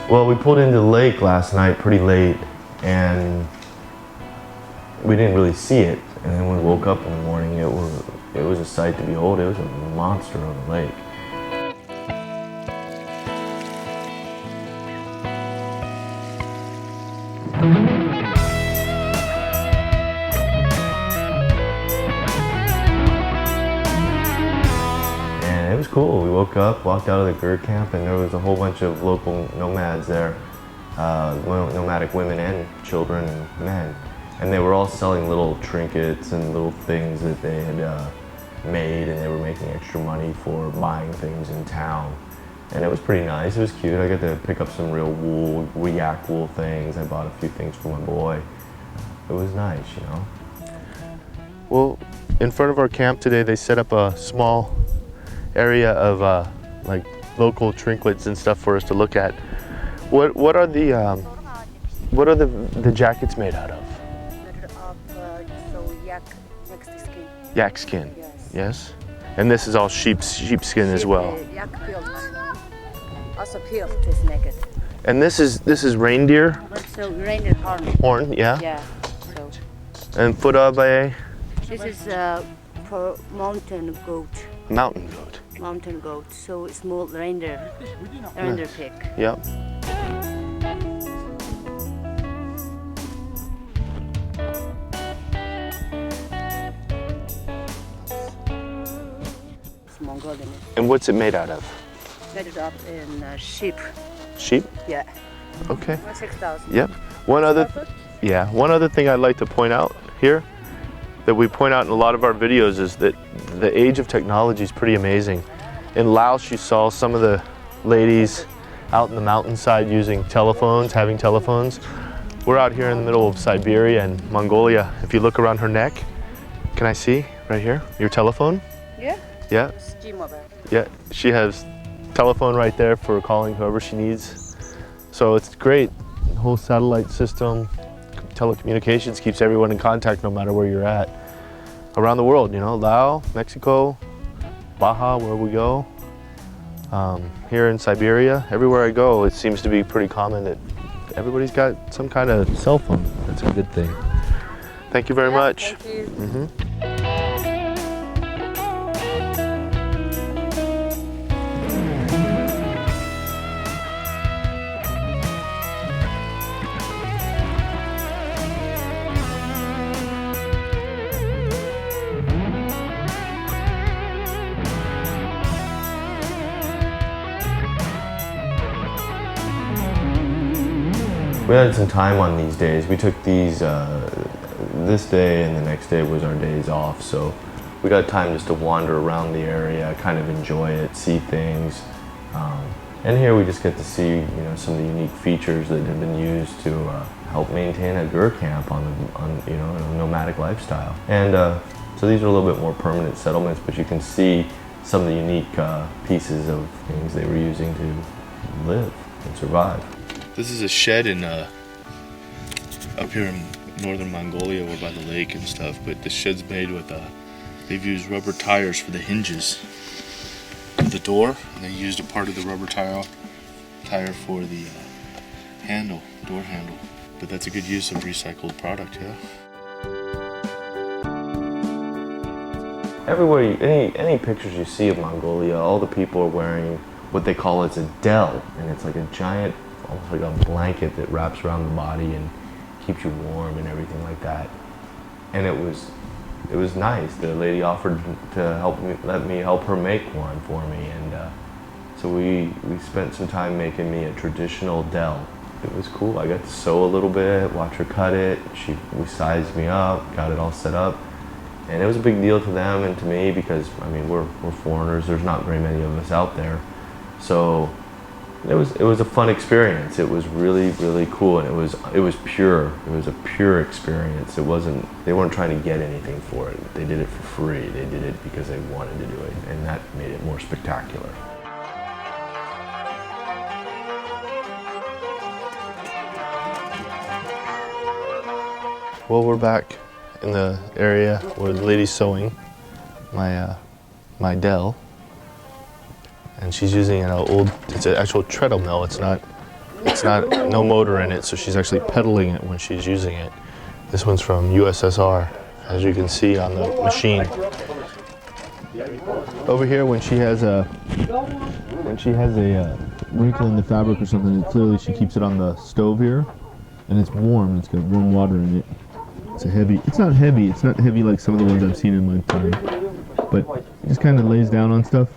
Well, we pulled into the lake last night pretty late, and we didn't really see it. And then when we woke up in the morning, it was a sight to behold. It was a monster of a lake. And it was cool. We woke up, walked out of the Gur camp, and there was a whole bunch of local nomads there, nomadic women and children and men. And they were all selling little trinkets and little things that they had made, and they were making extra money for buying things in town. And it was pretty nice. It was cute. I got to pick up some real wool, yak wool things. I bought a few things for my boy. It was nice, you know. Well, in front of our camp today, they set up a small area of like local trinkets and stuff for us to look at. What are the jackets made out of? Yak skin. Yes. And this is all sheepskin as well. Yak pelt. Also pelt is naked. And this is reindeer. So reindeer horn. Horn, yeah. Yeah. So. And futabe. This is for mountain goat. Mountain goat. Mountain goat. So it's more reindeer pig. Yep. Mongolian. And what's it made out of? Made up in sheep. Sheep? Yeah. Okay. 6,000. Yep. One other thing I'd like to point out here that we point out in a lot of our videos is that the age of technology is pretty amazing. In Laos, you saw some of the ladies out in the mountainside using telephones, having telephones. We're out here in the middle of Siberia and Mongolia. If you look around her neck, can I see right here your telephone? Yeah. Yeah. Mobile. Yeah, she has telephone right there for calling whoever she needs. So it's great. The whole satellite system, telecommunications keeps everyone in contact no matter where you're at. Around the world, you know, Laos, Mexico, Baja, where we go. Here in Siberia, everywhere I go, it seems to be pretty common that everybody's got some kind of cell phone. That's a good thing. Thank you very much. Thank you. Mm-hmm. We had some time on these days. We took these, this day and the next day was our days off, so we got time just to wander around the area, kind of enjoy it, see things. And here we just get to see, you know, some of the unique features that have been used to help maintain a Gur camp on you know, a nomadic lifestyle. And so these are a little bit more permanent settlements, but you can see some of the unique pieces of things they were using to live and survive. This is a shed in up here in northern Mongolia, over by the lake and stuff. But the shed's made with they've used rubber tires for the hinges of the door, and they used a part of the rubber tire for the handle, door handle. But that's a good use of recycled product, yeah. Everywhere, any pictures you see of Mongolia, all the people are wearing what they call a del, and it's like a giant, almost like a blanket that wraps around the body and keeps you warm and everything like that. And it was nice. The lady offered to let me help her make one for me, and so we spent some time making me a traditional del. It was cool. I got to sew a little bit, watch her cut it. We sized me up, got it all set up, and it was a big deal to them and to me because I mean we're foreigners. There's not very many of us out there, so. It was a fun experience. It was really, really cool, and it was pure. It was a pure experience. They weren't trying to get anything for it. They did it for free. They did it because they wanted to do it, and that made it more spectacular. Well, we're back in the area where the lady's sewing my del. And she's using it's an actual treadle mill. It's not It's not, no motor in it, so she's actually pedaling it when she's using it. This one's from USSR, as you can see on the machine. Over here, when she has a wrinkle in the fabric or something, clearly she keeps it on the stove here, and it's warm. It's got warm water in it. It's not heavy. It's not heavy like some of the ones I've seen in my time, but it just kind of lays down on stuff.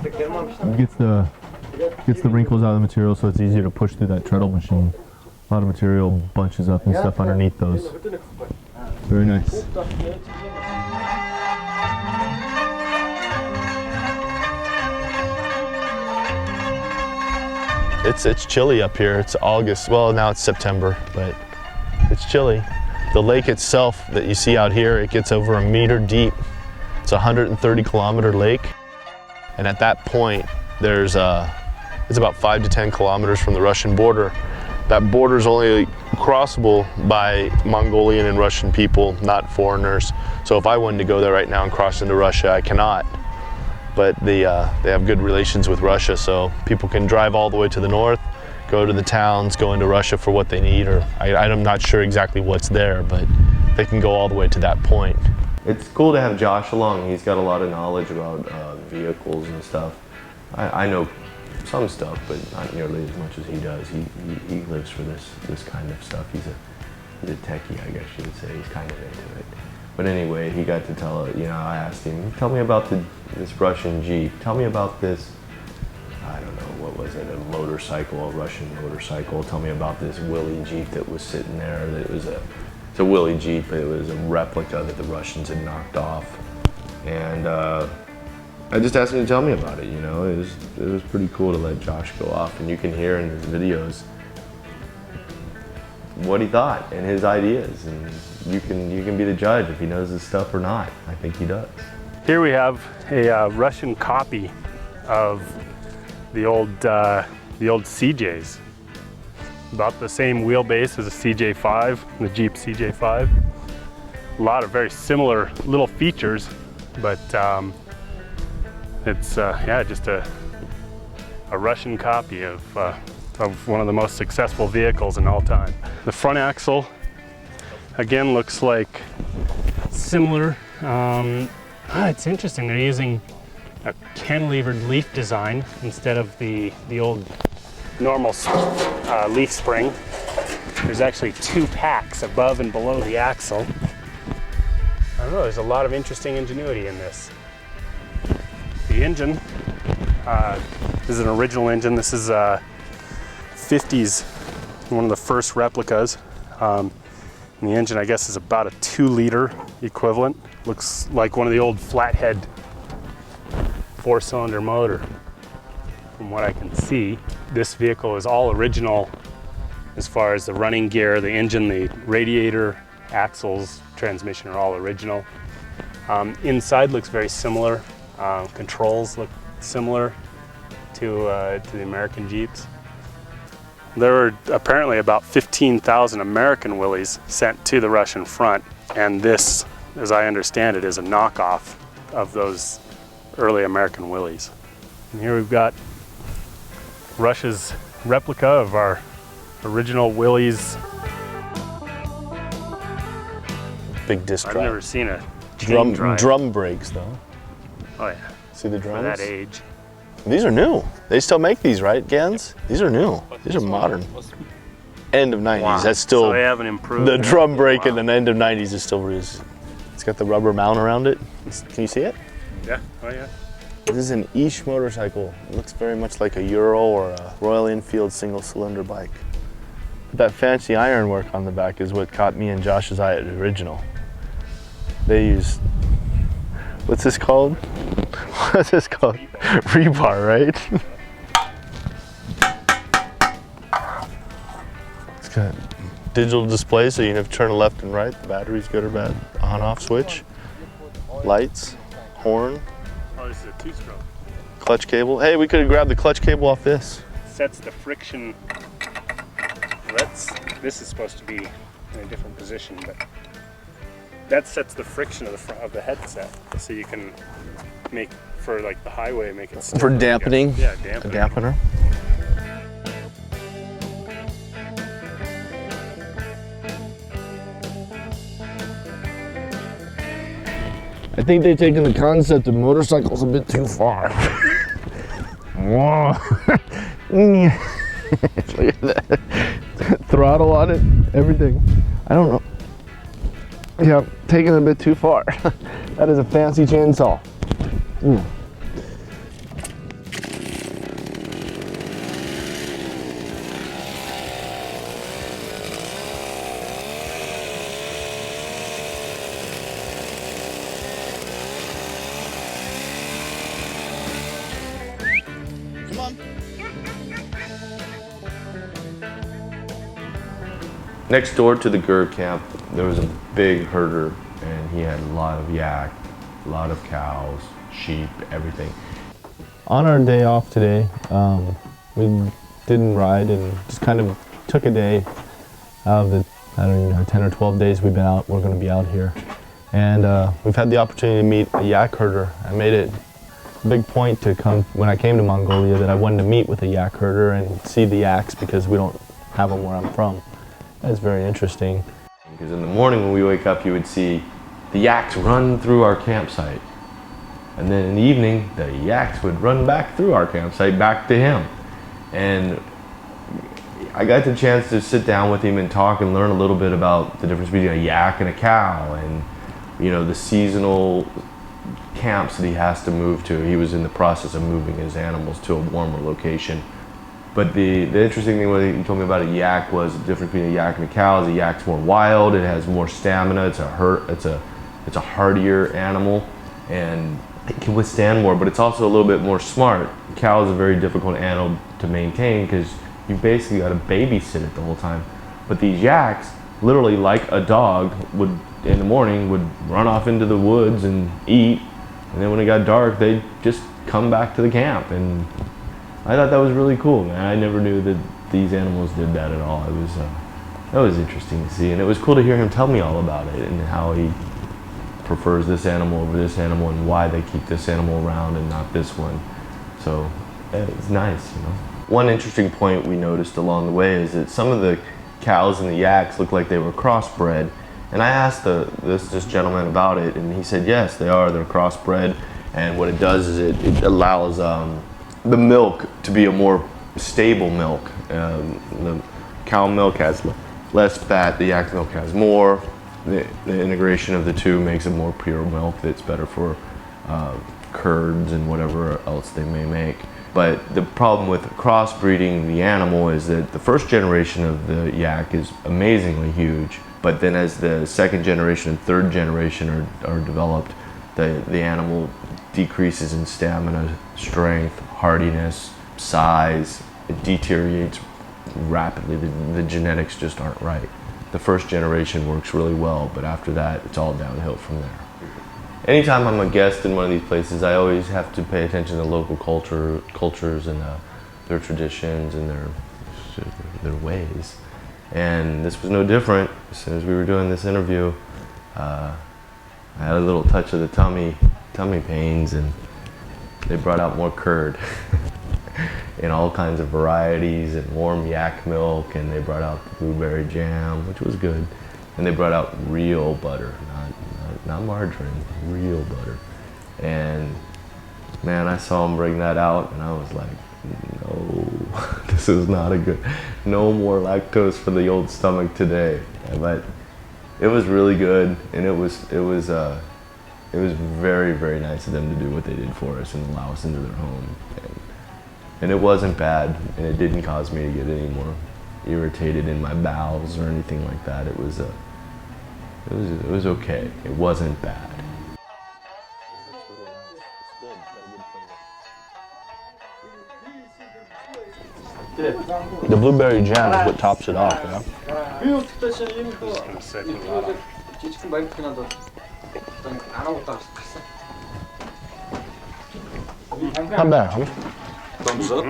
It gets the wrinkles out of the material, so it's easier to push through that treadle machine. A lot of material bunches up and stuff underneath those. Very nice. It's chilly up here. It's August. Well, now it's September, but it's chilly. The lake itself that you see out here, it gets over 1 meter deep. It's a 130-kilometer lake, and at that point, it's about 5 to 10 kilometers from the Russian border. That border is only crossable by Mongolian and Russian people, not foreigners. So if I wanted to go there right now and cross into Russia, I cannot. But they have good relations with Russia, so people can drive all the way to the north, go to the towns, go into Russia for what they need, or I'm not sure exactly what's there, but they can go all the way to that point. It's cool to have Josh along. He's got a lot of knowledge about vehicles and stuff. I know some stuff, but not nearly as much as he does. He lives for this kind of stuff. He's a techie, I guess you would say. He's kind of into it. But anyway, he got to tell, I asked him, tell me about this Russian Jeep. Tell me about this, I don't know, what was it, a Russian motorcycle. Tell me about this Willy Jeep that was sitting there. It's a Willy Jeep, but it was a replica that the Russians had knocked off. And I just asked him to tell me about it, It was pretty cool to let Josh go off, and you can hear in his videos what he thought and his ideas, and you can be the judge if he knows his stuff or not. I think he does. Here we have a Russian copy of the old CJs. About the same wheelbase as a CJ5, the Jeep CJ5. A lot of very similar little features, but it's just a Russian copy of one of the most successful vehicles in all time. The front axle, again, looks like similar. It's interesting, they're using a cantilevered leaf design instead of the old normal leaf spring. There's actually 2 packs above and below the axle. I don't know, there's a lot of interesting ingenuity in this. The engine, this is an original engine. This is 50s, one of the first replicas. And the engine, I guess, is about a 2-liter equivalent. Looks like one of the old flathead 4-cylinder motor. From what I can see, this vehicle is all original as far as the running gear, the engine, the radiator, axles, transmission are all original. Inside looks very similar. Controls look similar to the American Jeeps. There were apparently about 15,000 American Willys sent to the Russian front, and this, as I understand it, is a knockoff of those early American Willys. And here we've got Russia's replica of our original Willys. Big disc drive. I've never seen a chain drive. Drum brakes, though. Oh yeah. See the drums? For that age. These are new. They still make these, right, Gans? These are new. These are modern. End of 90s. Wow. That's still. So they haven't improved. The drum brake in the end of 90s is still. It's got the rubber mount around it. Can you see it? Yeah. Oh yeah. This is an Ish motorcycle. It looks very much like a Euro or a Royal Enfield single-cylinder bike. But that fancy ironwork on the back is what caught me and Josh's eye at the original. They use. What's this called? What's this called? Rebar, right? It's got digital display, so you can have to turn left and right. The battery's good or bad. On-off switch. Lights. Horn. Oh, this is a 2-stroke. Clutch cable. Hey, we could have grabbed the clutch cable off this. Sets the friction. This is supposed to be in a different position, but that sets the friction of the front of the headset, so you can make for like the highway, make it stiff. For dampening. Yeah, dampening. A dampener. think they've taken the concept of motorcycles a bit too far. Whoa. Look at that. Throttle on it, everything. I don't know. Yeah, taking it a bit too far. That is a fancy chainsaw. Come on. Next door to the Gur camp, there was a big herder, and he had a lot of yak, a lot of cows, sheep, everything. On our day off today, we didn't ride and just kind of took a day out of the, I don't even know, 10 or 12 days we've been out, we're going to be out here. And we've had the opportunity to meet a yak herder. I made it a big point to come, when I came to Mongolia, that I wanted to meet with a yak herder and see the yaks because we don't have them where I'm from. That's very interesting. Because in the morning when we wake up, you would see the yaks run through our campsite. And then in the evening, the yaks would run back through our campsite, back to him. And I got the chance to sit down with him and talk and learn a little bit about the difference between a yak and a cow, and you know, the seasonal camps that he has to move to. He was in the process of moving his animals to a warmer location. But the interesting thing what he told me about a yak was the difference between a yak and a cow is a yak's more wild, it has more stamina, it's a hardier animal, and it can withstand more, but it's also a little bit more smart. A cow is a very difficult animal to maintain because you basically got to babysit it the whole time. But these yaks, literally like a dog, would in the morning would run off into the woods and eat, and then when it got dark, they'd just come back to the camp. And I thought that was really cool, man. I never knew that these animals did that at all. That was interesting to see, and it was cool to hear him tell me all about it and how he prefers this animal over this animal and why they keep this animal around and not this one. So it's nice, you know. One interesting point we noticed along the way is that some of the cows and the yaks looked like they were crossbred. And I asked this gentleman about it, and he said yes, they are. They're crossbred, and what it does is it allows the milk to be a more stable milk. The cow milk has less fat, the yak milk has more. The integration of the two makes it more pure milk that's better for curds and whatever else they may make. But the problem with crossbreeding the animal is that the first generation of the yak is amazingly huge, but then as the second generation and third generation are developed, the animal decreases in stamina, strength, hardiness, size. It deteriorates rapidly. The genetics just aren't right. The first generation works really well, but after that, it's all downhill from there. Anytime I'm a guest in one of these places, I always have to pay attention to local cultures and their traditions and their ways. And this was no different. As soon as we were doing this interview, I had a little touch of the tummy pains, and they brought out more curd in all kinds of varieties and warm yak milk, and they brought out the blueberry jam, which was good. And they brought out real butter, not margarine, real butter. And man, I saw them bring that out, and I was like, no, this is not a good, no more lactose for the old stomach today. But it was really good, and it was very, very nice of them to do what they did for us and allow us into their home. And it wasn't bad, and it didn't cause me to get any more irritated in my bowels or anything like that. It was okay. It wasn't bad. The blueberry jam is what tops it off, yeah? Not bad, huh? Thumbs up.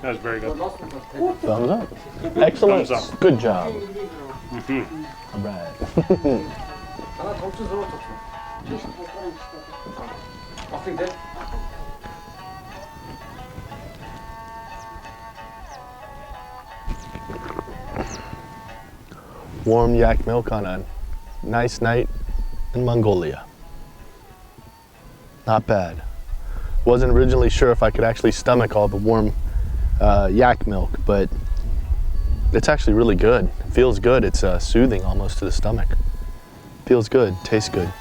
That was very good. Thumbs up. Excellent. Thumbs up. Good job. Mm-hmm. All right. Warm yak milk on a nice night in Mongolia. Not bad. Wasn't originally sure if I could actually stomach all the warm yak milk, but it's actually really good. It feels good. It's soothing almost to the stomach. Feels good, tastes good.